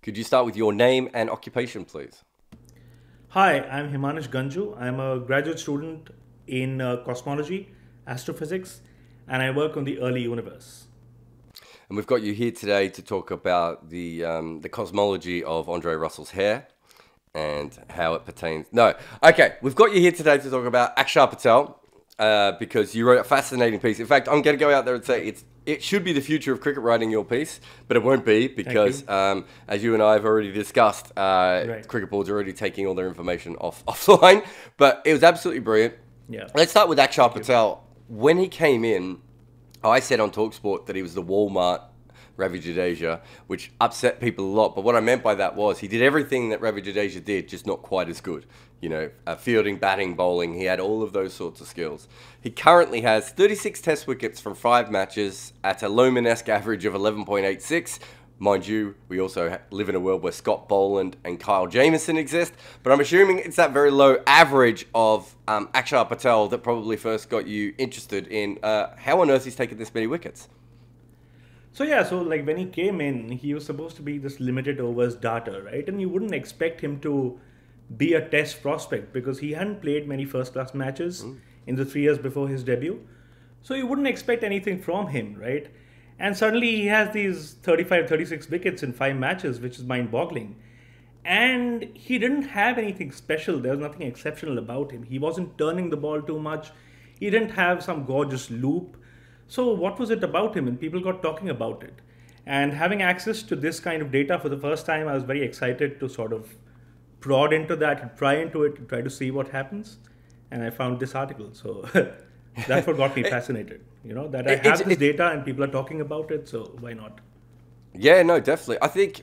Could you start with your name and occupation, please? Hi, I'm Himanish Ganjoo. I'm a graduate student in cosmology, astrophysics, and I work on the early universe. And we've got you here today to talk about the cosmology of Andre Russell's hair and how it pertains. No, okay, we've got you here today to talk about Axar Patel because you wrote a fascinating piece. In fact, I'm going to go out there and say it should be the future of cricket writing, your piece, but it won't be because, as you and I have already discussed, Right. cricket board's already taking all their information offline. But it was absolutely brilliant. Yeah. Let's start with Axar Patel. When he came in, I said on TalkSport that he was the Walmart Ravi Jadeja, which upset people a lot. But what I meant by that was he did everything that Ravi Jadeja did, just not quite as good. You know, fielding, batting, bowling. He had all of those sorts of skills. He currently has 36 test wickets from 5 matches at a Lomanesque average of 11.86. Mind you, we also live in a world where Scott Boland and Kyle Jamieson exist, but I'm assuming it's that very low average of Axar Patel that probably first got you interested in how on earth he's taken this many wickets. So like when he came in, he was supposed to be this limited overs data, right? And you wouldn't expect him to be a test prospect because he hadn't played many first class matches in the 3 years before his debut. So you wouldn't expect anything from him, right? And suddenly he has these 35, 36 wickets in 5 matches, which is mind boggling. And he didn't have anything special. There was nothing exceptional about him. He wasn't turning the ball too much. He didn't have some gorgeous loop. So what was it about him? And people got talking about it. And having access to this kind of data for the first time, I was very excited to sort of prod into that and pry into it and try to see what happens. And I found this article. So that's what got me fascinated. You know, that I have this data and people are talking about it. So why not? Yeah, no, definitely. I think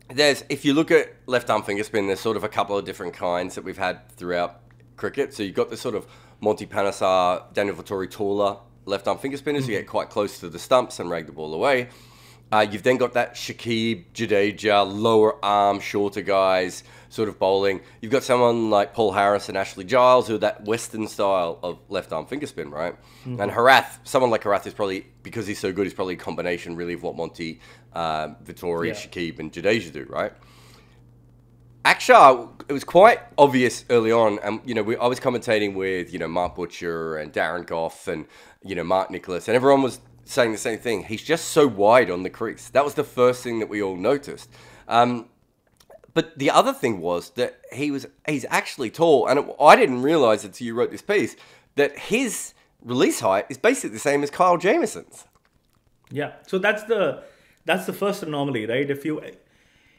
if you look at left arm finger spin, there's sort of a couple of different kinds that we've had throughout cricket. So you've got this sort of Monty Panesar, Daniel Vittori taller left arm finger spinners who get quite close to the stumps and rag the ball away. You've then got that Shakib, Jadeja, lower arm, shorter guys sort of bowling. You've got someone like Paul Harris and Ashley Giles who are that Western style of left arm finger spin, right? And Harath, someone like Harath is probably, because he's so good, he's probably a combination really of what Monty, Vittori, Shakib and Jadeja do, right? Axar, it was quite obvious early on, and I was commentating with Mark Butcher and Darren Goff and Mark Nicholas, and everyone was saying the same thing. He's just so wide on the crease. That was the first thing that we all noticed. But the other thing was that he's actually tall, and I didn't realize until you wrote this piece that his release height is basically the same as Kyle Jamieson's. Yeah. So that's the first anomaly, right?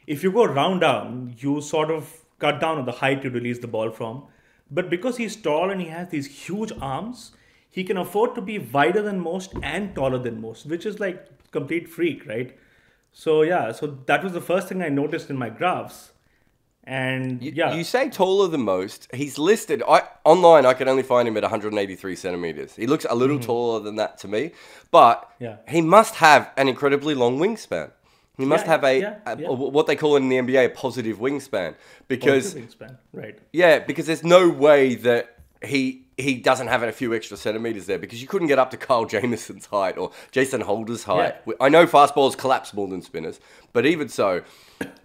If you go round arm, you sort of cut down on the height you release the ball from. But because he's tall and he has these huge arms, he can afford to be wider than most and taller than most, which is like complete freak, right? So that was the first thing I noticed in my graphs. And You say taller than most. He's listed, online I could only find him at 183 centimeters. He looks a little taller than that to me, but he must have an incredibly long wingspan. He must have what they call in the NBA a positive wingspan, because positive wingspan, right? Yeah, because there's no way that he doesn't have a few extra centimeters there, because you couldn't get up to Kyle Jamieson's height or Jason Holder's height. Yeah. I know fast bowlers collapse more than spinners, but even so,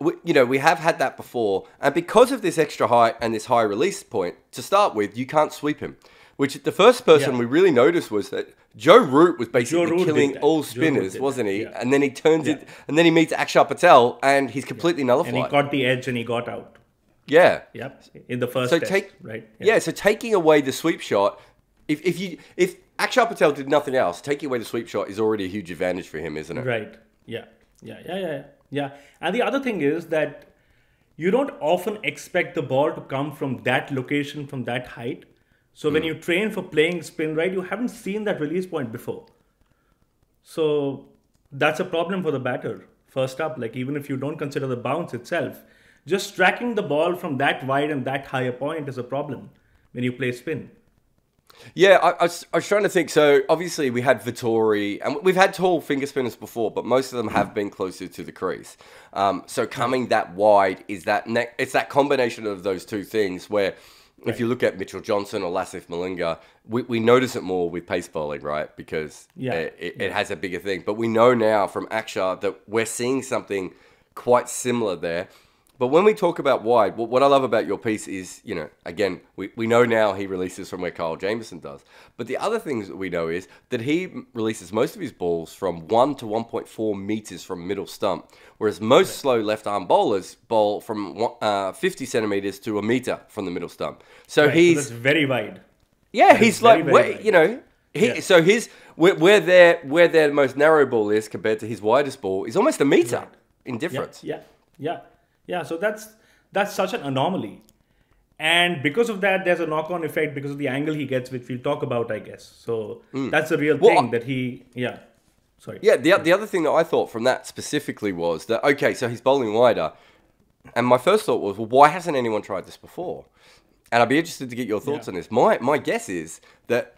we have had that before. And because of this extra height and this high release point, to start with, you can't sweep him. Which the first person we really noticed was that Joe Root was basically killing all spinners, wasn't he? Yeah. And then he turns it, and then he meets Axar Patel, and he's completely nullified. And he got the edge and he got out. Yeah. Yep. In the first test, right? Yeah. So taking away the sweep shot, if Axar Patel did nothing else, taking away the sweep shot is already a huge advantage for him, isn't it? Right. Yeah. And the other thing is that you don't often expect the ball to come from that location, from that height. So when you train for playing spin right, you haven't seen that release point before. So that's a problem for the batter. First up, like even if you don't consider the bounce itself, just tracking the ball from that wide and that high a point is a problem when you play spin. Yeah, I was trying to think. So obviously we had Vittori, and we've had tall finger spinners before, but most of them have been closer to the crease. So coming that wide is it's that combination of those two things where, if you look at Mitchell Johnson or Lasith Malinga, we notice it more with pace bowling, right? Because it has a bigger thing. But we know now from Axar that we're seeing something quite similar there. But when we talk about wide, what I love about your piece is, you know, again, we know now he releases from where Kyle Jamieson does. But the other things that we know is that he releases most of his balls from 1 to 1.4 meters from middle stump, whereas most slow left-arm bowlers bowl from 50 centimeters to a meter from the middle stump. So he's... So that's very wide. Yeah, he's like, you know... So where their most narrow ball is compared to his widest ball is almost a meter in difference. Yeah, so that's such an anomaly. And because of that, there's a knock-on effect because of the angle he gets, which we'll talk about, I guess. So that's the real thing that he, sorry. Yeah, the other thing that I thought from that specifically was that, okay, so he's bowling wider. And my first thought was, well, why hasn't anyone tried this before? And I'd be interested to get your thoughts on this. My guess is that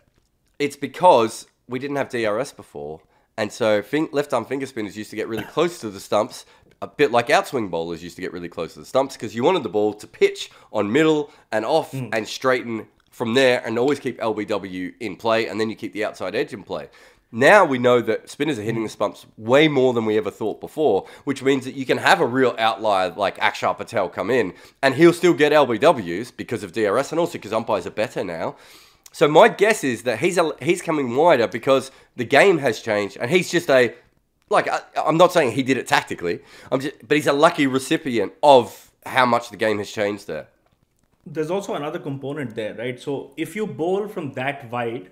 it's because we didn't have DRS before. And so left-arm finger spinners used to get really close to the stumps, a bit like outswing bowlers used to get really close to the stumps because you wanted the ball to pitch on middle and off and straighten from there and always keep LBW in play, and then you keep the outside edge in play. Now we know that spinners are hitting the stumps way more than we ever thought before, which means that you can have a real outlier like Axar Patel come in, and he'll still get LBWs because of DRS and also because umpires are better now. So my guess is that he's coming wider because the game has changed, and he's just I'm not saying he did it tactically, but he's a lucky recipient of how much the game has changed there. There's also another component there, right? So if you bowl from that wide,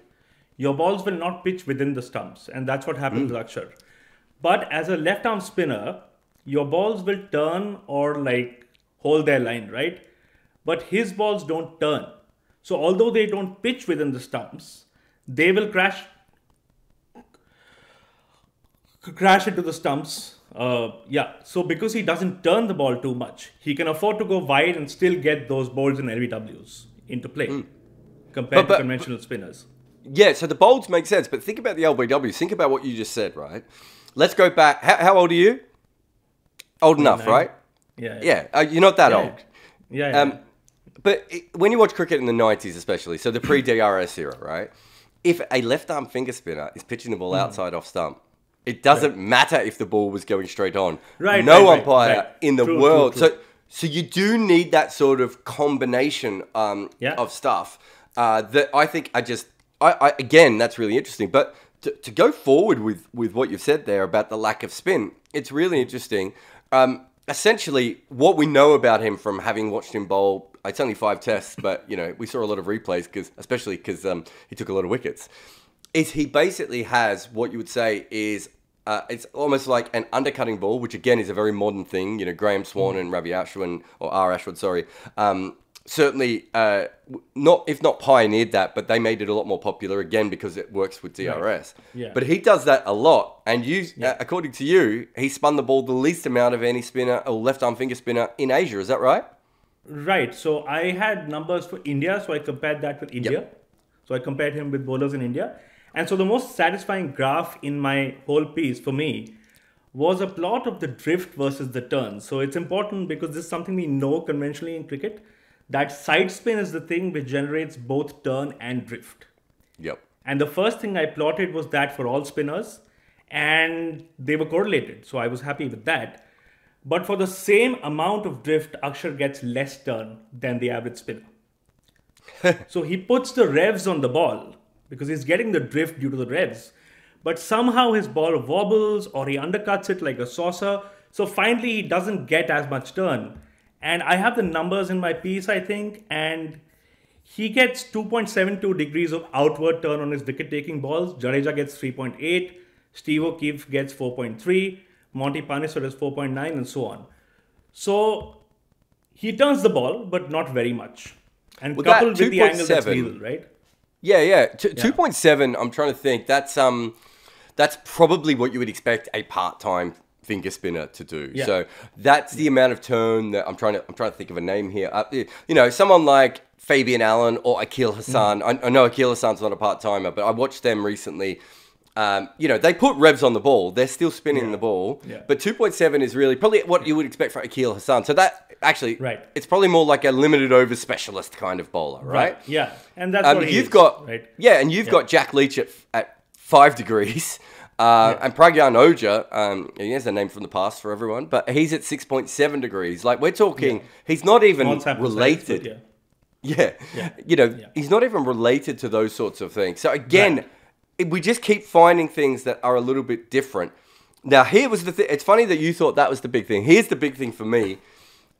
your balls will not pitch within the stumps, and that's what happened with Axar. But as a left-arm spinner, your balls will turn or like hold their line, right? But his balls don't turn. So although they don't pitch within the stumps, they will crash into the stumps. So because he doesn't turn the ball too much, he can afford to go wide and still get those balls and LBWs into play compared to conventional spinners. Yeah, so the bolds make sense, but think about the LBWs. Think about what you just said, right? Let's go back. How old are you? Old enough, right? Yeah. You're not that old. Yeah. But when you watch cricket in the 90s especially, so the pre-DRS era, right? If a left-arm finger spinner is pitching the ball outside off stump, it doesn't matter if the ball was going straight on. No umpire in the world. True. So you do need that sort of combination of stuff that I think again, that's really interesting. But to go forward with what you've said there about the lack of spin, it's really interesting. Essentially, what we know about him from having watched him bowl, it's only 5 tests, but you know we saw a lot of replays especially because he took a lot of wickets. Is he basically has what you would say is it's almost like an undercutting ball, which again is a very modern thing. You know, Graham Swan and Ravi Ashwin, or R. Ashwood, sorry, certainly if not pioneered that, but they made it a lot more popular again because it works with DRS. Right. Yeah. But he does that a lot, and according to you, he spun the ball the least amount of any spinner or left-arm finger spinner in Asia. Is that right? Right. So I had numbers for India, so I compared that with India. Yep. So I compared him with bowlers in India. And so the most satisfying graph in my whole piece for me was a plot of the drift versus the turn. So it's important because this is something we know conventionally in cricket, that side spin is the thing which generates both turn and drift. Yep. And the first thing I plotted was that for all spinners, and they were correlated. So I was happy with that. But for the same amount of drift, Axar gets less turn than the average spinner. So he puts the revs on the ball because he's getting the drift due to the revs. But somehow his ball wobbles or he undercuts it like a saucer. So finally he doesn't get as much turn. And I have the numbers in my piece, I think. And he gets 2.72 degrees of outward turn on his wicket-taking balls. Jadeja gets 3.8. Steve O'Keefe gets 4.3. Monty Panesar is 4.9 and so on. So he turns the ball, but not very much. And coupled with the angle, that's lethal, right? Yeah. 2.7, I'm trying to think. That's probably what you would expect a part-time finger spinner to do. Yeah. So that's the amount of turn that I'm trying to think of a name here. You know, someone like Fabian Allen or Akil Hassan. I know Akil Hassan's not a part-timer, but I watched them recently. You know, they put revs on the ball. They're still spinning the ball. Yeah. But 2.7 is really probably what you would expect for Akil Hassan. So that actually, it's probably more like a limited over specialist kind of bowler, right? Yeah. And that's what you've got, right? Yeah, and you've got Jack Leach at 5 degrees. And Pragyan Oja, he has a name from the past for everyone, but he's at 6.7 degrees. Like, we're talking, he's not even related. Size, He's not even related to those sorts of things. So again, we just keep finding things that are a little bit different. Now, here was the thing. It's funny that you thought that was the big thing. Here's the big thing for me.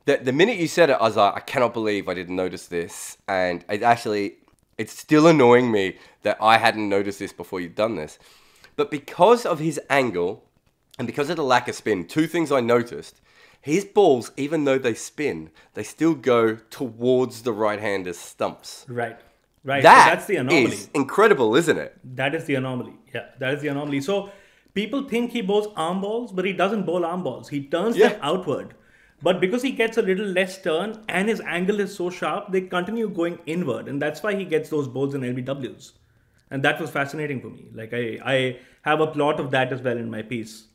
That the minute you said it, I was like, I cannot believe I didn't notice this. And it's still annoying me that I hadn't noticed this before you'd done this. But because of his angle and because of the lack of spin, two things I noticed. His balls, even though they spin, they still go towards the right-hander's stumps. Right. So That's the anomaly. Is incredible, isn't it? That is the anomaly. Yeah, that is the anomaly. So people think he bowls arm balls, but he doesn't bowl arm balls. He turns them outward. But because he gets a little less turn and his angle is so sharp, they continue going inward. And that's why he gets those bowls in LBWs. And that was fascinating for me. Like, I have a plot of that as well in my piece.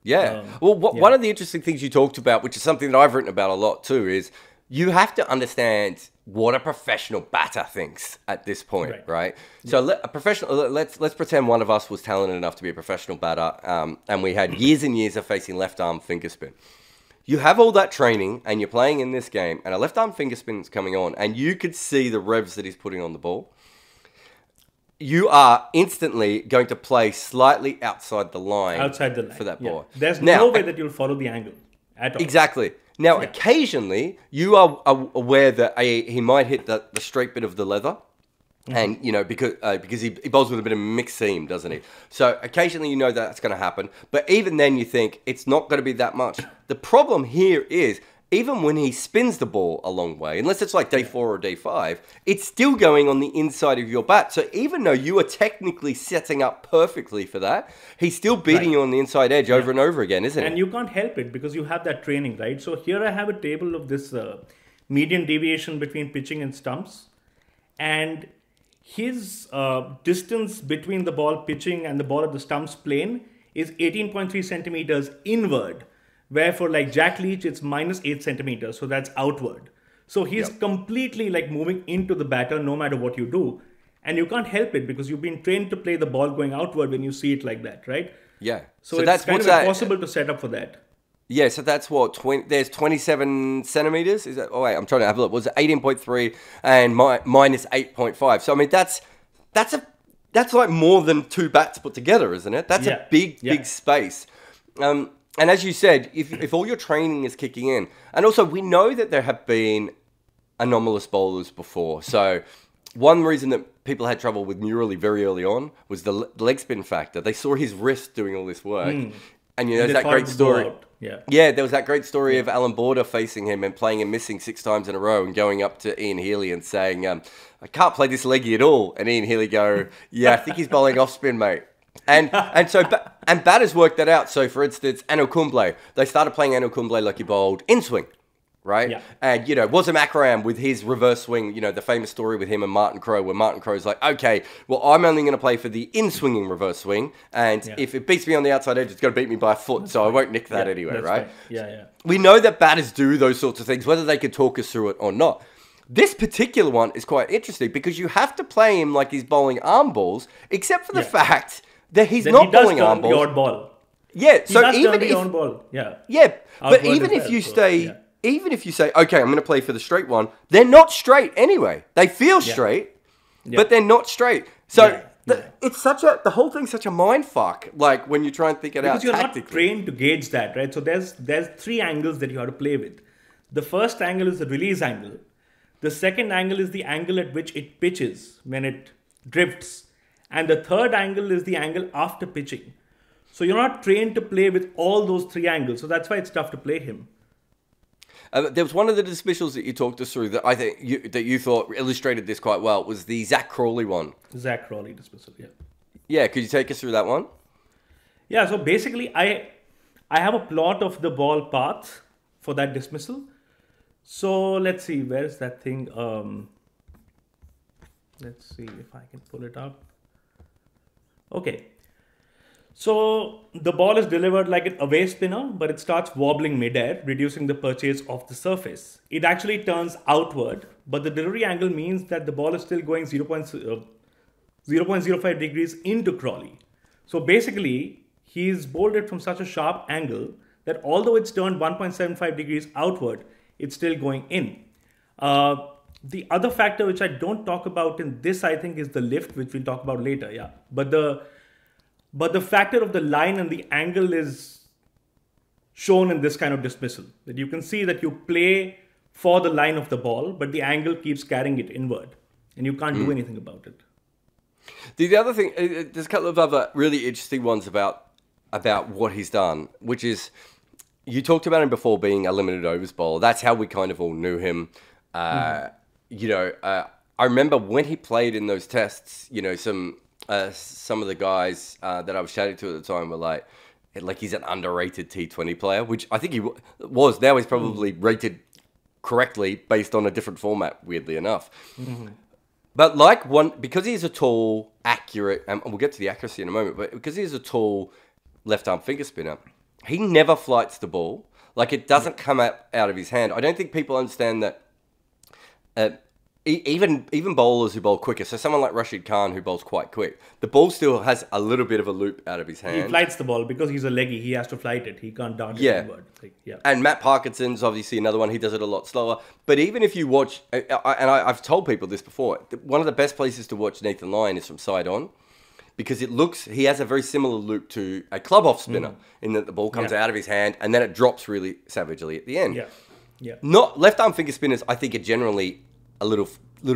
Yeah. One of the interesting things you talked about, which is something that I've written about a lot too, is you have to understand what a professional batter thinks at this point, right? So let's pretend one of us was talented enough to be a professional batter, and we had years and years of facing left arm finger spin. You have all that training, and you're playing in this game, and a left arm finger spin is coming on, and you could see the revs that he's putting on the ball. You are instantly going to play slightly outside the line for that ball. There's no way that you'll follow the angle at all. Exactly. Now, occasionally, you are aware that he might hit the straight bit of the leather. And, because he bowls with a bit of mixed seam, doesn't he? So occasionally you know that's going to happen. But even then you think it's not going to be that much. The problem here is, even when he spins the ball a long way, unless it's like day 4 or day 5, it's still going on the inside of your bat. So even though you are technically setting up perfectly for that, he's still beating you on the inside edge over and over again, isn't it? And you can't help it because you have that training, right? So here I have a table of this median deviation between pitching and stumps. And his distance between the ball pitching and the ball at the stumps plane is 18.3 centimeters inward. Where for like Jack Leach, it's -8 centimeters. So that's outward. So he's completely like moving into the batter no matter what you do. And you can't help it because you've been trained to play the ball going outward when you see it like that, right? Yeah. So it's kind of impossible to set up for that. Yeah, so that's what, there's 27 centimeters? Is that? Oh, wait, I'm trying to have a look. Was it 18.3 and minus 8.5? So, I mean, that's like more than 2 bats put together, isn't it? That's a big space. And as you said, if all your training is kicking in, and also we know that there have been anomalous bowlers before. So one reason that people had trouble with Newrally very early on was the leg spin factor. They saw his wrist doing all this work. And there's that great story. There was that great story of Alan Border facing him and playing him missing 6 times in a row and going up to Ian Healy and saying, I can't play this leggy at all. And Ian Healy go, I think he's bowling off spin, mate. And batters worked that out. So, for instance, Anil Kumble, they started playing Anil Kumble like he bowled in swing, right? Yeah. And, Wasam Akram with his reverse swing, the famous story with him and Martin Crowe, where Martin Crowe's like, okay, well, I'm only going to play for the in-swinging reverse swing, and if it beats me on the outside edge, it's going to beat me by a foot, so I won't nick that anyway, right? Yeah. We know that batters do those sorts of things, whether they could talk us through it or not. This particular one is quite interesting because you have to play him like he's bowling arm balls, except for the fact that he's not bowling arm balls. He does turn the odd ball. Yeah, so even if odd ball. Yeah, but even if you stay, even if you say, okay, I'm going to play for the straight one, they're not straight anyway. They feel straight, but they're not straight. So it's the whole thing's such a mind fuck. Like when you try and think it out tactically. Because you're not trained to gauge that, right? So there's 3 angles that you have to play with. The first angle is the release angle. The second angle is the angle at which it pitches when it drifts. And the third angle is the angle after pitching. So you're not trained to play with all those 3 angles. So that's why it's tough to play him. There was one of the dismissals that you talked us through that I think you thought illustrated this quite well. Was the Zach Crawley one. Zach Crawley dismissal, Yeah, could you take us through that one? Yeah, so basically I have a plot of the ball path for that dismissal. So let's see, where's that thing? Let's see if I can pull it up. Okay, so the ball is delivered like an away spinner, but it starts wobbling midair, reducing the purchase of the surface. It actually turns outward, but the delivery angle means that the ball is still going 0.05 degrees into Crawley. So basically, he's bowled it from such a sharp angle that although it's turned 1.75 degrees outward, it's still going in. The other factor which I don't talk about in this, I think, is the lift, which we'll talk about later. Yeah, but the factor of the line and the angle is shown in this kind of dismissal. That you can see that you play for the line of the ball, but the angle keeps carrying it inward, and you can't do anything about it. The other thing, there's a couple of other really interesting ones about what he's done, which is, you talked about him before being a limited overs bowler. That's how we kind of all knew him. You know, I remember when he played in those tests, you know, some of the guys that I was chatting to at the time were like he's an underrated T20 player, which I think he was. Now he's probably rated correctly based on a different format, weirdly enough. But because he's a tall, accurate, and we'll get to the accuracy in a moment, but because he's a tall left-arm finger spinner, he never flights the ball. Like, it doesn't come out of his hand. I don't think people understand that. Even bowlers who bowl quicker, so someone like Rashid Khan who bowls quite quick, the ball still has a little bit of a loop out of his hand. He flights the ball because he's a leggy. He has to flight it. He can't dart it inward. And Matt Parkinson's obviously another one. He does it a lot slower. But even if you watch, and I've told people this before, one of the best places to watch Nathan Lyon is from side on, because he has a very similar loop to a club off spinner in that the ball comes out of his hand and then it drops really savagely at the end. Not left arm finger spinners, I think, are generally a little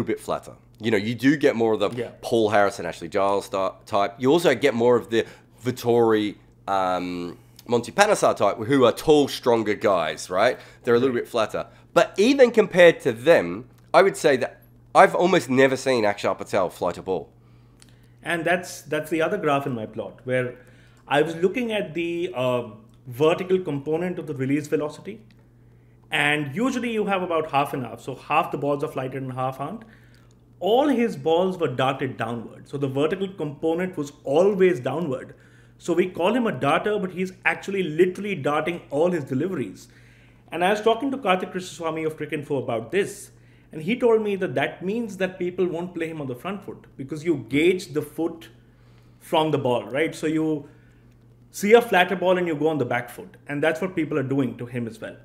bit flatter. You know, you do get more of the Paul Harrison, Ashley Giles type. You also get more of the Vittori, Monty Panesar type, who are tall, stronger guys, right? They're a little bit flatter. But even compared to them, I would say that I've almost never seen Axar Patel flight a ball. And that's the other graph in my plot, where I was looking at the vertical component of the release velocity. And usually you have about half and half. So half the balls are flighted and half aren't. All his balls were darted downward. So the vertical component was always downward. So we call him a darter, but he's actually literally darting all his deliveries. And I was talking to Karthik Krishnaswamy of Cricinfo about this. And he told me that means that people won't play him on the front foot, because you gauge the foot from the ball, right? So you see a flatter ball and you go on the back foot. And that's what people are doing to him as well.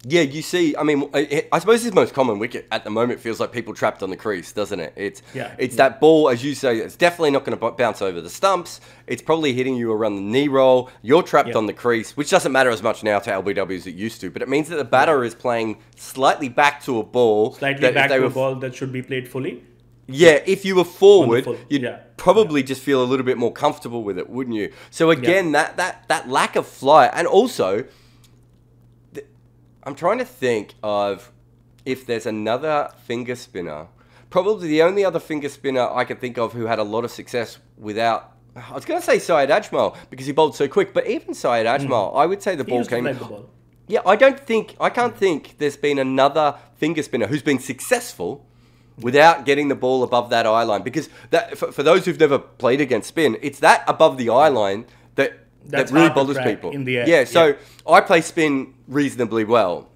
Yeah, you see, I mean, I suppose his most common wicket at the moment feels like people trapped on the crease, doesn't it? It's that ball, as you say, it's definitely not going to bounce over the stumps. It's probably hitting you around the knee roll. You're trapped on the crease, which doesn't matter as much now to LBW as it used to, but it means that the batter is playing slightly back to a ball. Slightly back to a ball that should be played fully? Yeah, if you were forward, you'd probably just feel a little bit more comfortable with it, wouldn't you? So again, that lack of flight, and also, I'm trying to think of if there's another finger spinner. Probably the only other finger spinner I can think of who had a lot of success without... I was going to say Syed Ajmal because he bowled so quick, but even Syed Ajmal, I would say the ball came... Yeah, I can't think there's been another finger spinner who's been successful without getting the ball above that eye line. Because that, for those who've never played against spin, it's that above the eye line that really bothers people. In the air. Yeah, so I play spin reasonably well.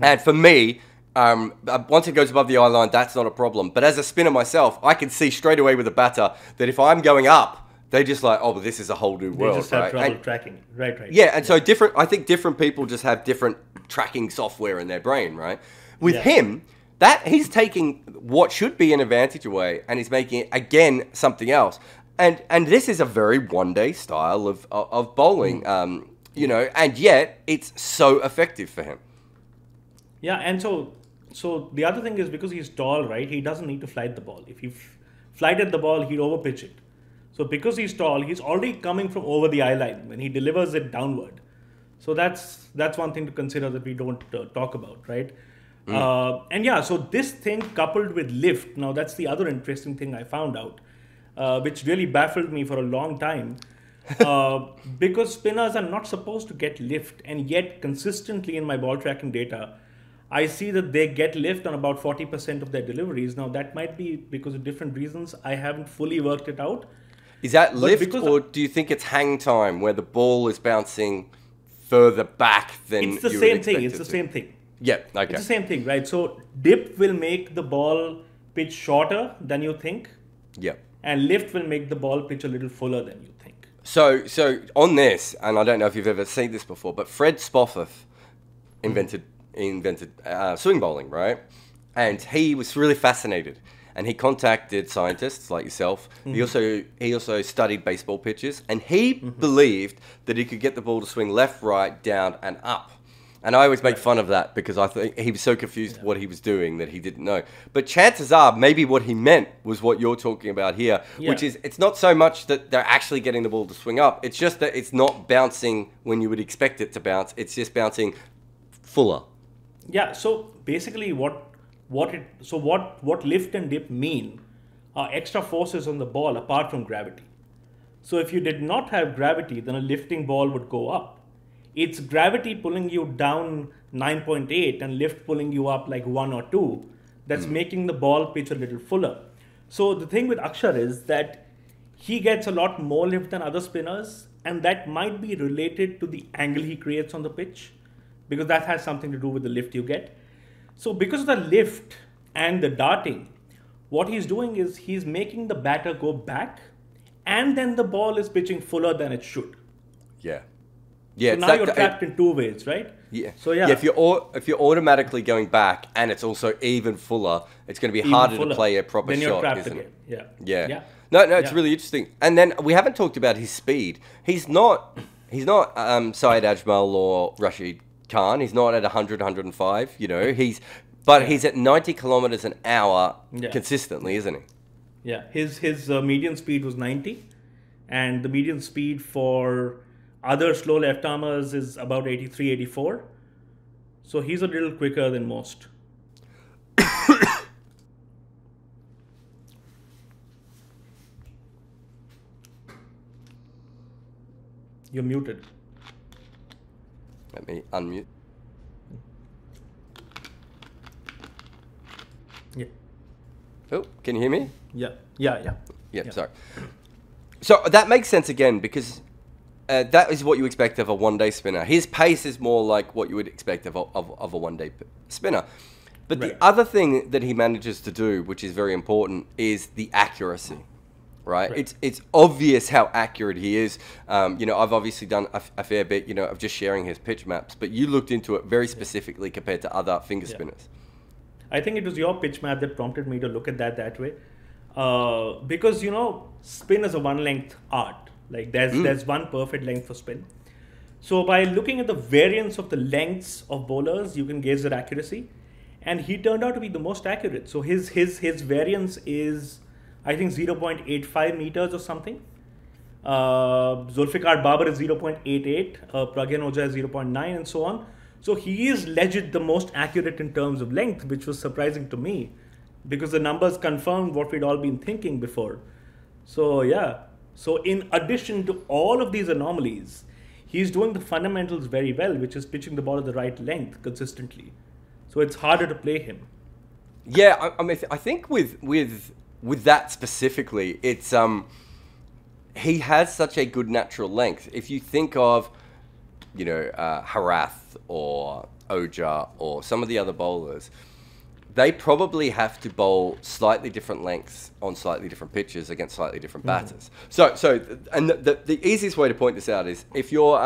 And for me, once it goes above the eye line, that's not a problem. But as a spinner myself, I can see straight away with a batter that if I'm going up, they're just like, oh, but this is a whole new world. They just have trouble tracking. Right. Yeah, and so I think different people just have different tracking software in their brain, right? With him, he's taking what should be an advantage away and he's making it, again, something else. And this is a very one-day style of bowling, you know, and yet it's so effective for him. Yeah, and so the other thing is, because he's tall, right, he doesn't need to flight the ball. If he flighted the ball, he'd overpitch it. So because he's tall, he's already coming from over the eye line when he delivers it downward. So that's one thing to consider that we don't talk about, right? And yeah, so this thing coupled with lift, now that's the other interesting thing I found out, which really baffled me for a long time. Because spinners are not supposed to get lift, and yet consistently in my ball tracking data, I see that they get lift on about 40% of their deliveries. Now, that might be because of different reasons. I haven't fully worked it out. Is that lift, or do you think it's hang time, where the ball is bouncing further back than you would expect it to? It's the same thing. It's the same thing. Yeah, okay. It's the same thing, right? So, dip will make the ball pitch shorter than you think. Yeah. And lift will make the ball pitch a little fuller than you think. So on this, and I don't know if you've ever seen this before, but Fred Spofforth invented swing bowling, right? And he was really fascinated, and he contacted scientists like yourself. He also studied baseball pitches, and he believed that he could get the ball to swing left, right, down, and up. And I always make fun of that because I think he was so confused what he was doing that he didn't know. But chances are, maybe what he meant was what you're talking about here, which is it's not so much that they're actually getting the ball to swing up. It's just that it's not bouncing when you would expect it to bounce. It's just bouncing fuller. Yeah. So basically, what lift and dip mean are extra forces on the ball apart from gravity. So if you did not have gravity, then a lifting ball would go up. It's gravity pulling you down 9.8 and lift pulling you up like 1 or 2 that's making the ball pitch a little fuller. So the thing with Axar is that he gets a lot more lift than other spinners, and that might be related to the angle he creates on the pitch, because that has something to do with the lift you get. So because of the lift and the darting, what he's doing is he's making the batter go back, and then the ball is pitching fuller than it should. Yeah. Yeah, so now you're trapped in two ways, right? Yeah. So yeah. If you're automatically going back and it's also even fuller, it's going to be harder to play a proper then shot, you're trapped isn't again. it? Yeah. No, it's really interesting. And then we haven't talked about his speed. He's not Syed Ajmal or Rashid Khan. He's not at 100, 105. You know, he's at 90 kilometers an hour consistently, isn't he? Yeah. His median speed was 90, and the median speed for other slow left-armers is about 83, 84. So he's a little quicker than most. You're muted. Let me unmute. Yeah. Oh, can you hear me? Yeah. Sorry. So that makes sense again because that is what you expect of a one-day spinner. His pace is more like what you would expect of a one-day spinner. But the other thing that he manages to do, which is very important, is the accuracy. Right? It's obvious how accurate he is. You know, I've obviously done a fair bit, you know, of just sharing his pitch maps, but you looked into it very specifically compared to other finger spinners. I think it was your pitch map that prompted me to look at that way. Because, you know, spin is a one-length art. Like there's one perfect length for spin. So by looking at the variance of the lengths of bowlers, you can gauge their accuracy. And he turned out to be the most accurate. So his variance is, I think, 0.85 meters or something. Zulfikar Babar is 0.88, Pragyan Ojha is 0.9, and so on. So he is legit the most accurate in terms of length, which was surprising to me because the numbers confirmed what we'd all been thinking before. So yeah. So in addition to all of these anomalies, he's doing the fundamentals very well, which is pitching the ball at the right length consistently. So it's harder to play him. Yeah, I mean, I think with that specifically, it's he has such a good natural length. If you think of, you know, Harath or Ojha or some of the other bowlers, they probably have to bowl slightly different lengths on slightly different pitches against slightly different batters. So the easiest way to point this out is if you're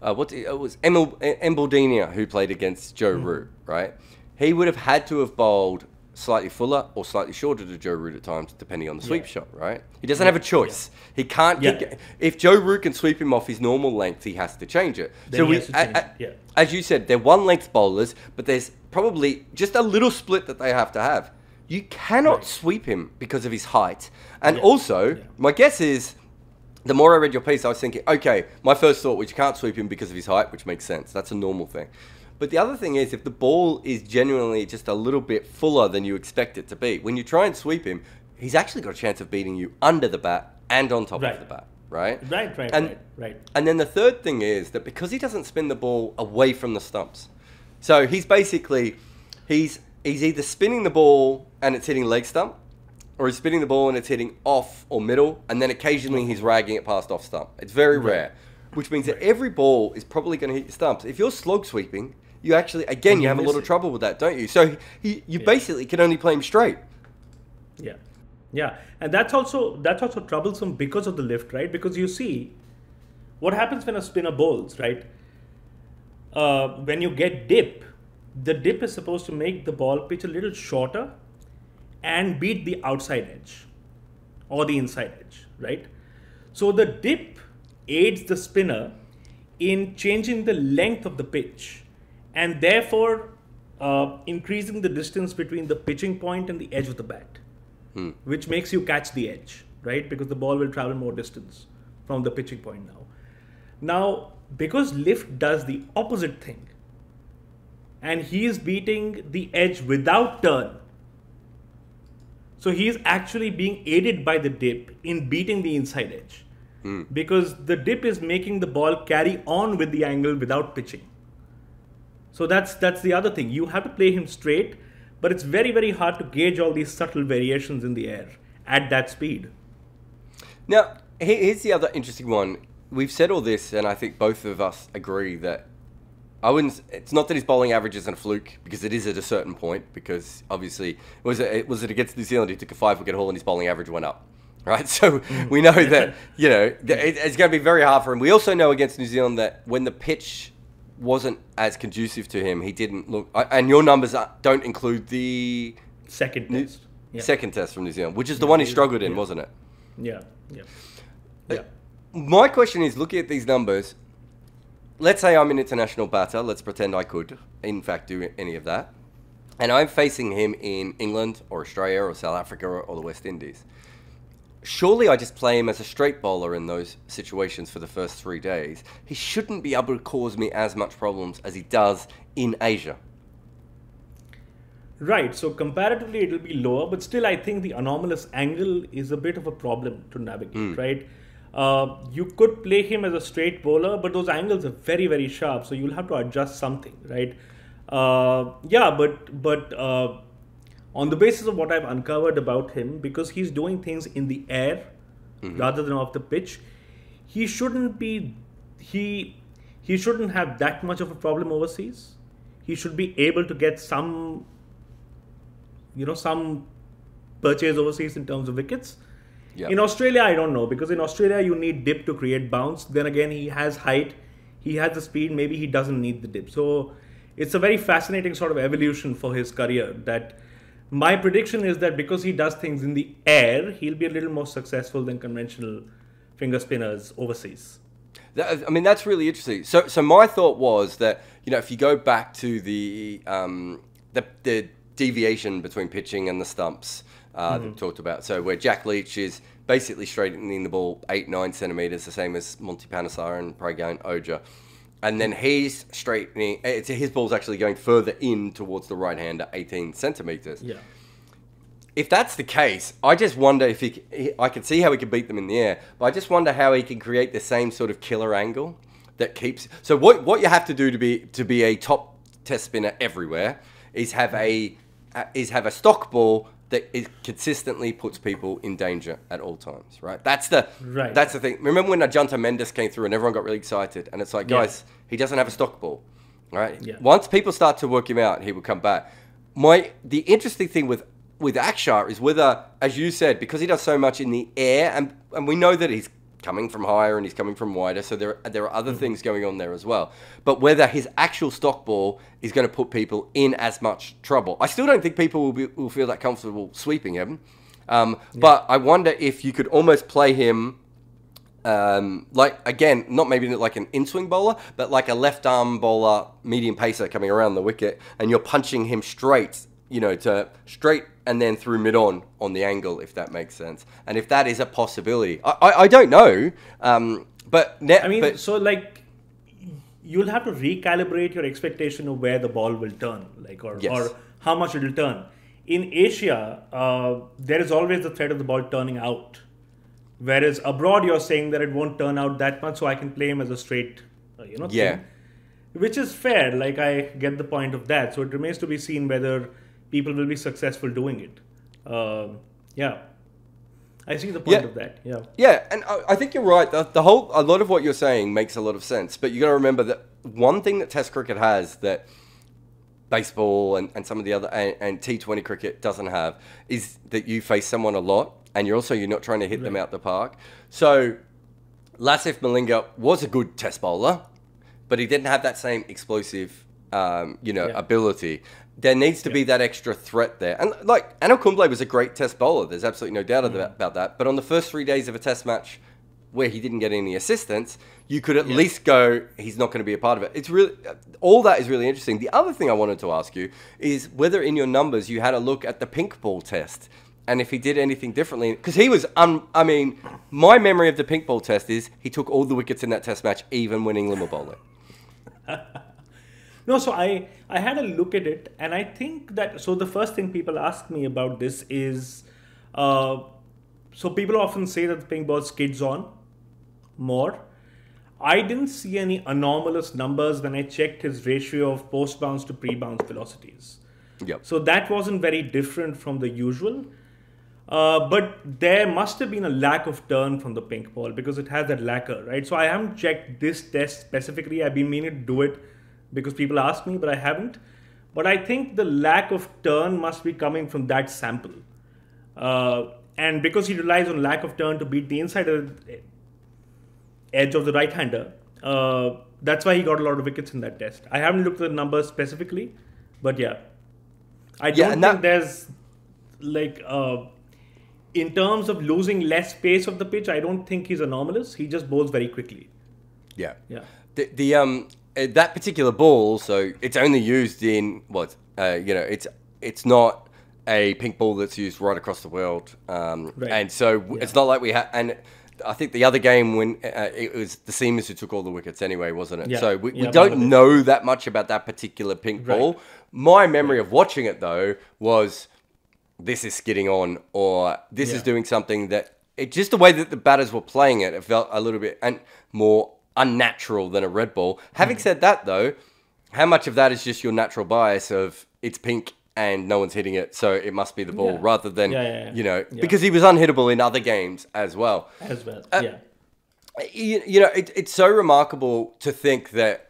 it was Embaldini who played against Joe Root, right? He would have had to have bowled slightly fuller or slightly shorter to Joe Root at times, depending on the sweep shot, right? He doesn't have a choice. He can't. If Joe Root can sweep him off his normal length, he has to change it. As you said, they're one-length bowlers, but there's probably just a little split that they have to have. You cannot sweep him because of his height. And also, my guess is, the more I read your piece, I was thinking, okay, my first thought was you can't sweep him because of his height, which makes sense. That's a normal thing. But the other thing is, if the ball is genuinely just a little bit fuller than you expect it to be, when you try and sweep him, he's actually got a chance of beating you under the bat and on top of the bat, right? Right. And then the third thing is that because he doesn't spin the ball away from the stumps, so he's basically, he's either spinning the ball and it's hitting leg stump, or he's spinning the ball and it's hitting off or middle, and then occasionally he's ragging it past off stump. It's very rare, which means that every ball is probably going to hit your stumps. If you're slog sweeping, you actually, again, you have a lot of trouble with that, don't you? So you basically can only play him straight. Yeah. Yeah, and that's also troublesome because of the lift, right? Because you see what happens when a spinner bowls, right? When you get dip, the dip is supposed to make the ball pitch a little shorter and beat the outside edge or the inside edge, right? So the dip aids the spinner in changing the length of the pitch and therefore increasing the distance between the pitching point and the edge of the bat, which makes you catch the edge, right? Because the ball will travel more distance from the pitching point now. Now, because lift does the opposite thing, and he is beating the edge without turn, so he is actually being aided by the dip in beating the inside edge. Because the dip is making the ball carry on with the angle without pitching. So that's the other thing. You have to play him straight, but it's very, very hard to gauge all these subtle variations in the air at that speed. Now, here's the other interesting one. We've said all this, and I think both of us agree that it's not that his bowling average isn't a fluke, because it is at a certain point, because obviously, was it against New Zealand, he took a 5-wicket haul and his bowling average went up. Right, so we know that, it's going to be very hard for him. We also know against New Zealand that when the pitch wasn't as conducive to him, he didn't look, and your numbers don't include the second test from New Zealand, which is the one he struggled in, wasn't it? Yeah. My question is, looking at these numbers, let's say I'm an international batter, let's pretend I could, in fact, do any of that, and I'm facing him in England or Australia or South Africa or the West Indies. Surely I just play him as a straight bowler in those situations for the first 3 days. He shouldn't be able to cause me as much problems as he does in Asia. Right, so comparatively it will be lower, but still I think the anomalous angle is a bit of a problem to navigate, right? You could play him as a straight bowler, but those angles are very, very sharp, so you'll have to adjust something, right? But on the basis of what I've uncovered about him, because he's doing things in the air rather than off the pitch, he shouldn't have that much of a problem overseas. He should be able to get some purchase overseas in terms of wickets. Yep. In Australia, I don't know, because in Australia you need dip to create bounce. Then again, he has height, he has the speed, maybe he doesn't need the dip. So it's a very fascinating sort of evolution for his career. That my prediction is that because he does things in the air, he'll be a little more successful than conventional finger spinners overseas. I mean, that's really interesting. So my thought was that, if you go back to the deviation between pitching and the stumps that we talked about, so where Jack Leach is basically straightening the ball 8-9 centimeters, the same as Monty Panesar and Pragyan and Oja, and then he's straightening. His ball's actually going further in towards the right hand at 18 centimeters. Yeah. If that's the case, I just wonder if I can see how he can beat them in the air, but I just wonder how he can create the same sort of killer angle that keeps. So what you have to do to be a top test spinner everywhere is have a stock ball that consistently puts people in danger at all times, right? That's the thing. Remember when Ajanta Mendes came through and everyone got really excited, and it's like, guys, he doesn't have a stock ball, right? Yeah. Once people start to work him out, he will come back. The interesting thing with Axar is whether, as you said, because he does so much in the air, and we know that he's coming from higher and he's coming from wider, so there are other things going on there as well. But whether his actual stock ball is going to put people in as much trouble. I still don't think people will feel that comfortable sweeping him. But I wonder if you could almost play him not maybe like an in-swing bowler, but like a left-arm bowler, medium pacer coming around the wicket, and you're punching him straight, to straight and then through mid-on the angle, if that makes sense. And if that is a possibility. I don't know, you'll have to recalibrate your expectation of where the ball will turn, or how much it will turn. In Asia, there is always the threat of the ball turning out. Whereas abroad, you're saying that it won't turn out that much, so I can play him as a straight, thing. Which is fair, I get the point of that. So it remains to be seen whether people will be successful doing it. I see the point of that. Yeah, and I think you're right. A lot of what you're saying makes a lot of sense. But you got to remember that one thing that Test cricket has that baseball and some of the other and T20 cricket doesn't have is that you face someone a lot, and you're not trying to hit them out the park. So Lasith Malinga was a good test bowler, but he didn't have that same explosive, ability. There needs to be that extra threat there. And like Anil Kumble was a great test bowler. There's absolutely no doubt about that. But on the first 3 days of a test match where he didn't get any assistance, you could at least go, he's not going to be a part of it. It's really, all that is really interesting. The other thing I wanted to ask you is whether in your numbers you had a look at the pink ball test and if he did anything differently. Because he was, my memory of the pink ball test is he took all the wickets in that test match, even when England were bowling. No, so I had a look at it, and I think that, so the first thing people ask me about this is, so people often say that the pink ball skids on more. I didn't see any anomalous numbers when I checked his ratio of post bounce to pre-bounce velocities. Yep. So that wasn't very different from the usual. But there must have been a lack of turn from the pink ball because it has that lacquer, right? So I haven't checked this test specifically. I've been meaning to do it because people ask me, but I haven't. But I think the lack of turn must be coming from that sample. And because he relies on lack of turn to beat the inside edge of the right-hander, that's why he got a lot of wickets in that test. I haven't looked at the numbers specifically, but yeah. I don't think there's, like, in terms of losing less space of the pitch, I don't think he's anomalous. He just bowls very quickly. Yeah. Yeah. That particular ball, so it's only used in it's not a pink ball that's used right across the world, and so it's not like we had. And I think the other game when it was the Seamers who took all the wickets anyway, wasn't it? Yeah. So we don't know that much about that particular pink ball. My memory of watching it though was this is skidding on, or this is doing something that just the way that the batters were playing it, it felt a little bit more unnatural than a red ball. Having said that though, how much of that is just your natural bias of it's pink and no one's hitting it, so it must be the ball, rather than, because he was unhittable in other games as well. It's so remarkable to think that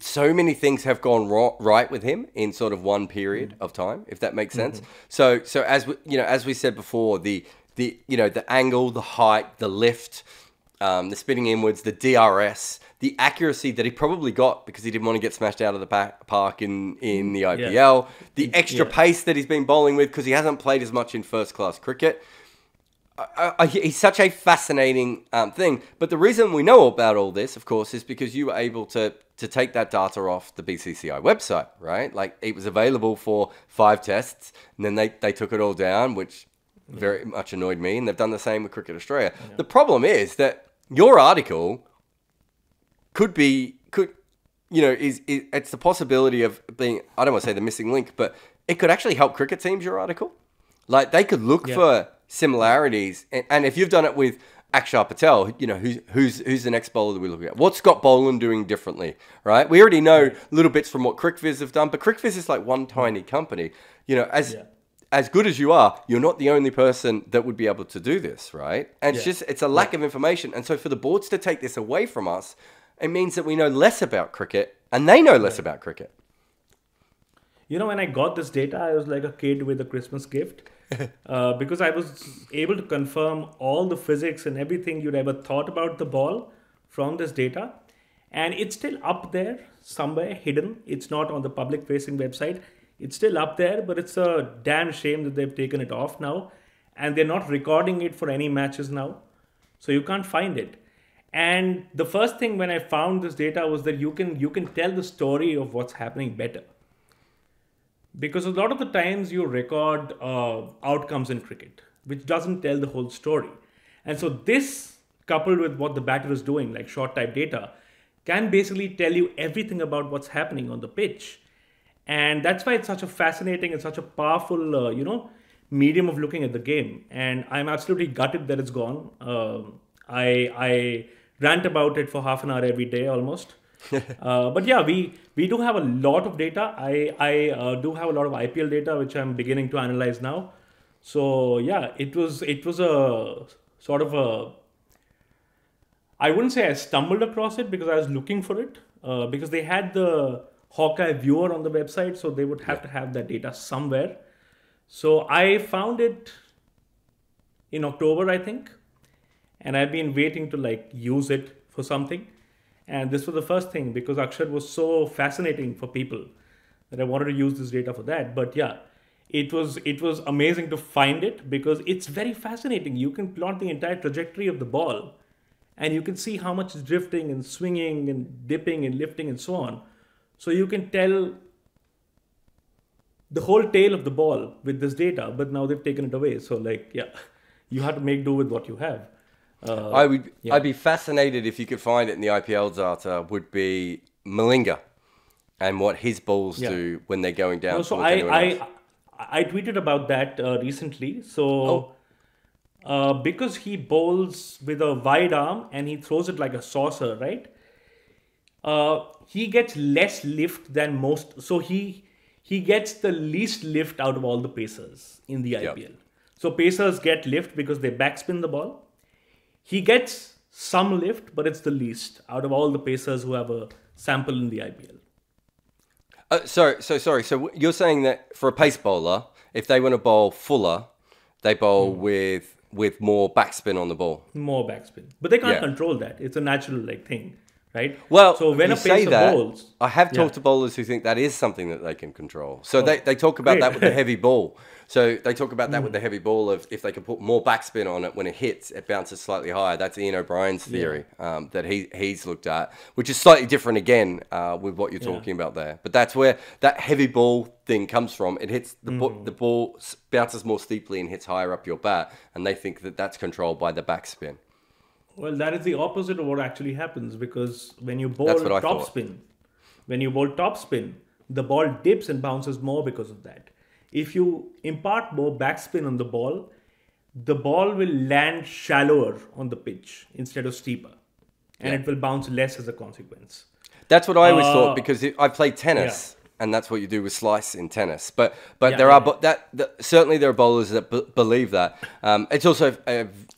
so many things have gone right with him in sort of one period of time, if that makes sense. So as we said before, the angle, the height, the lift, the spinning inwards, the DRS, the accuracy that he probably got because he didn't want to get smashed out of the park in the IPL, the extra pace that he's been bowling with because he hasn't played as much in first-class cricket. He's such a fascinating thing. But the reason we know about all this, of course, is because you were able to take that data off the BCCI website, right? Like, it was available for 5 tests, and then they took it all down, which very much annoyed me, and they've done the same with Cricket Australia. The problem is that your article it's the possibility of being, I don't want to say the missing link, but it could actually help cricket teams, your article. Like, they could look for similarities, and if you've done it with Axar Patel, who's the next bowler that we're looking at? What's Scott Boland doing differently, right? We already know little bits from what CricViz have done, but CricViz is like one tiny company. As good as you are, you're not the only person that would be able to do this, right? And it's a lack of information. And so for the boards to take this away from us, it means that we know less about cricket and they know less about cricket. When I got this data, I was like a kid with a Christmas gift because I was able to confirm all the physics and everything you'd ever thought about the ball from this data. And it's still up there somewhere hidden. It's not on the public facing website. It's still up there, but it's a damn shame that they've taken it off now. And they're not recording it for any matches now. So you can't find it. And the first thing when I found this data was that you can tell the story of what's happening better. Because a lot of the times you record outcomes in cricket, which doesn't tell the whole story. And so this, coupled with what the batter is doing, like short type data, can basically tell you everything about what's happening on the pitch. And that's why it's such a fascinating and such a powerful, medium of looking at the game. And I'm absolutely gutted that it's gone. I rant about it for half an hour every day almost. But yeah, we do have a lot of data. I do have a lot of IPL data, which I'm beginning to analyze now. So yeah, it was a sort of a, I wouldn't say I stumbled across it because I was looking for it, because they had the Hawkeye viewer on the website, so they would have to have that data somewhere. So I found it in October, I think, and I've been waiting to like use it for something. And this was the first thing because Axar was so fascinating for people that I wanted to use this data for that. But yeah, it was amazing to find it because it's very fascinating. You can plot the entire trajectory of the ball, and you can see how much is drifting and swinging and dipping and lifting and so on. So you can tell the whole tail of the ball with this data, but now they've taken it away. So like, yeah, you have to make do with what you have. I'd be fascinated if you could find it in the IPL data. Would be Malinga and what his balls do when they're going down. No, so I tweeted about that recently. So because he bowls with a wide arm and he throws it like a saucer, right? He gets less lift than most. So he gets the least lift out of all the pacers in the IPL. So pacers get lift because they backspin the ball. He gets some lift, but it's the least out of all the pacers who have a sample in the IPL. Sorry. So you're saying that for a pace bowler, if they want to bowl fuller, they bowl with more backspin on the ball. More backspin, but they can't control that. It's a natural thing, right? Well, so when a pacer bowls, I have talked to bowlers who think that is something that they can control. So they talk about that with the heavy ball. So they talk about that with the heavy ball of if they can put more backspin on it when it hits, it bounces slightly higher. That's Ian O'Brien's theory that he's looked at, which is slightly different again with what you're talking about there. But that's where that heavy ball thing comes from. It hits the ball bounces more steeply and hits higher up your bat, and they think that that's controlled by the backspin. Well, that is the opposite of what actually happens because when you bowl topspin, the ball dips and bounces more because of that. If you impart more backspin on the ball will land shallower on the pitch instead of steeper, and it will bounce less as a consequence. That's what I always thought because I played tennis. And that's what you do with slice in tennis. But certainly there are bowlers that believe that. It's also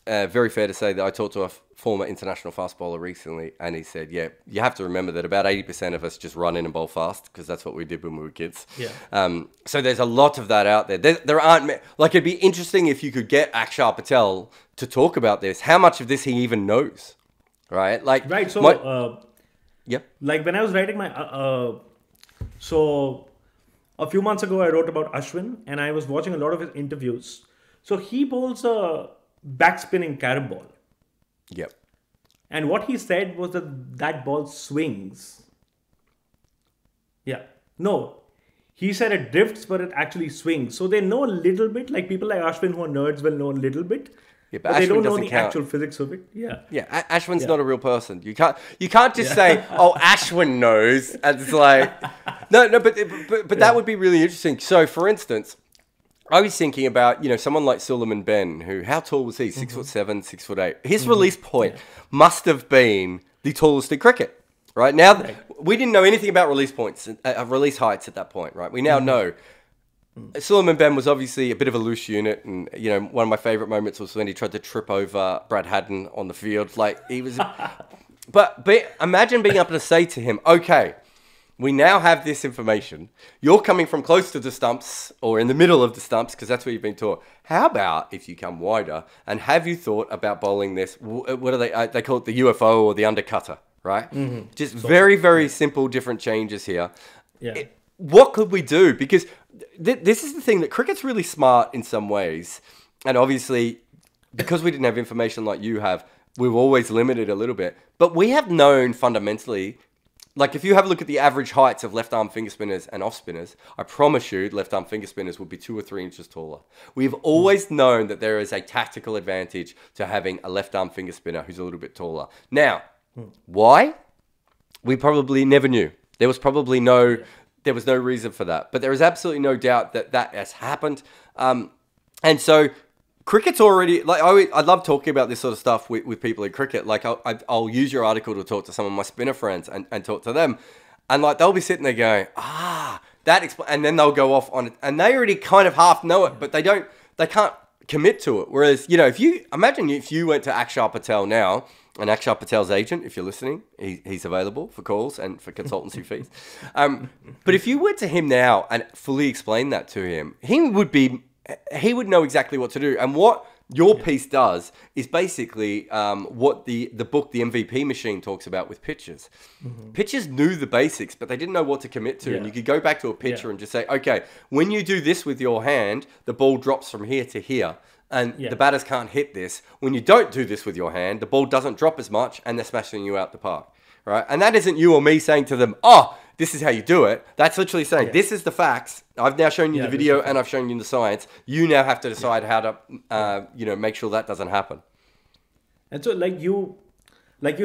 very fair to say that I talked to a former international fast bowler recently, and he said, you have to remember that about 80% of us just run in and bowl fast because that's what we did when we were kids. So there's a lot of that out there. There aren't, like, it'd be interesting if you could get Axar Patel to talk about this, how much of this he even knows, right? Like, right, so, like when I was writing my... So a few months ago, I wrote about Ashwin and I was watching a lot of his interviews. So he bowls a backspinning carom ball. Yep. And what he said was that ball swings. Yeah. No. He said it drifts, but it actually swings. So they know a little bit, like people like Ashwin who are nerds will know a little bit. Yeah, but they don't know the actual physics of it. Ashwin's not a real person. You can't just say, "Oh, Ashwin knows." And it's like, no, but that would be really interesting. So, for instance, I was thinking about someone like Suleiman Ben, who how tall was he? 6'7", 6'8". His release point must have been the tallest in cricket. Right now, we didn't know anything about release points, release heights at that point. Right, we now know. Suleiman Ben was obviously a bit of a loose unit, and one of my favorite moments was when he tried to trip over Brad Haddon on the field. Like he was, but imagine being able to say to him, "Okay, we now have this information. You're coming from close to the stumps or in the middle of the stumps because that's where you've been taught. How about if you come wider? And have you thought about bowling this? What do they call it? The UFO or the undercutter, right? Just very, very simple, different changes here. Yeah. What could we do? Because this is the thing that cricket's really smart in some ways. And obviously, because we didn't have information like you have, we were always limited a little bit. But we have known fundamentally, like if you have a look at the average heights of left-arm finger spinners and off-spinners, I promise you left-arm finger spinners would be 2 or 3 inches taller. We've always known that there is a tactical advantage to having a left-arm finger spinner who's a little bit taller. Now, why? We probably never knew. There was probably no reason for that. But there is absolutely no doubt that has happened. And so cricket's already, like, I love talking about this sort of stuff with people in cricket. Like, I'll use your article to talk to some of my spinner friends and talk to them. And, like, they'll be sitting there going, and then they'll go off on it. And they already kind of half know it, but they can't commit to it. Whereas, if you went to Axar Patel now, and Axar Patel's agent, if you're listening, he's available for calls and for consultancy fees. But if you went to him now and fully explained that to him, he he would know exactly what to do. And what your piece does is basically what the book, The MVP Machine, talks about with pitchers. Pitchers knew the basics, but they didn't know what to commit to. And you could go back to a pitcher and just say, okay, when you do this with your hand, the ball drops from here to here. And the batters can't hit this. When you don't do this with your hand, the ball doesn't drop as much and they're smashing you out the park. Right? And that isn't you or me saying to them, oh, this is how you do it. That's literally saying, this is the facts. I've now shown you the video and I've shown you the science. You now have to decide how to, make sure that doesn't happen. And so like you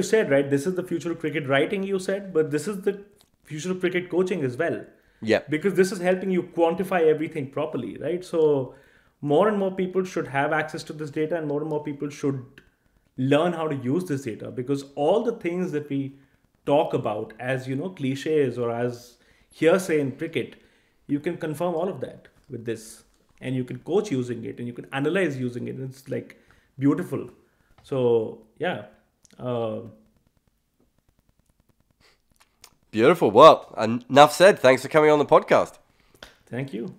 said, right, this is the future of cricket writing, you said, but this is the future of cricket coaching as well. Yeah. Because this is helping you quantify everything properly, right? So more and more people should have access to this data, and more people should learn how to use this data, because all the things that we talk about as, cliches or as hearsay in cricket, you can confirm all of that with this, and you can coach using it, and you can analyze using it. It's like beautiful. So yeah. Beautiful. Well, enough said. Thanks for coming on the podcast. Thank you.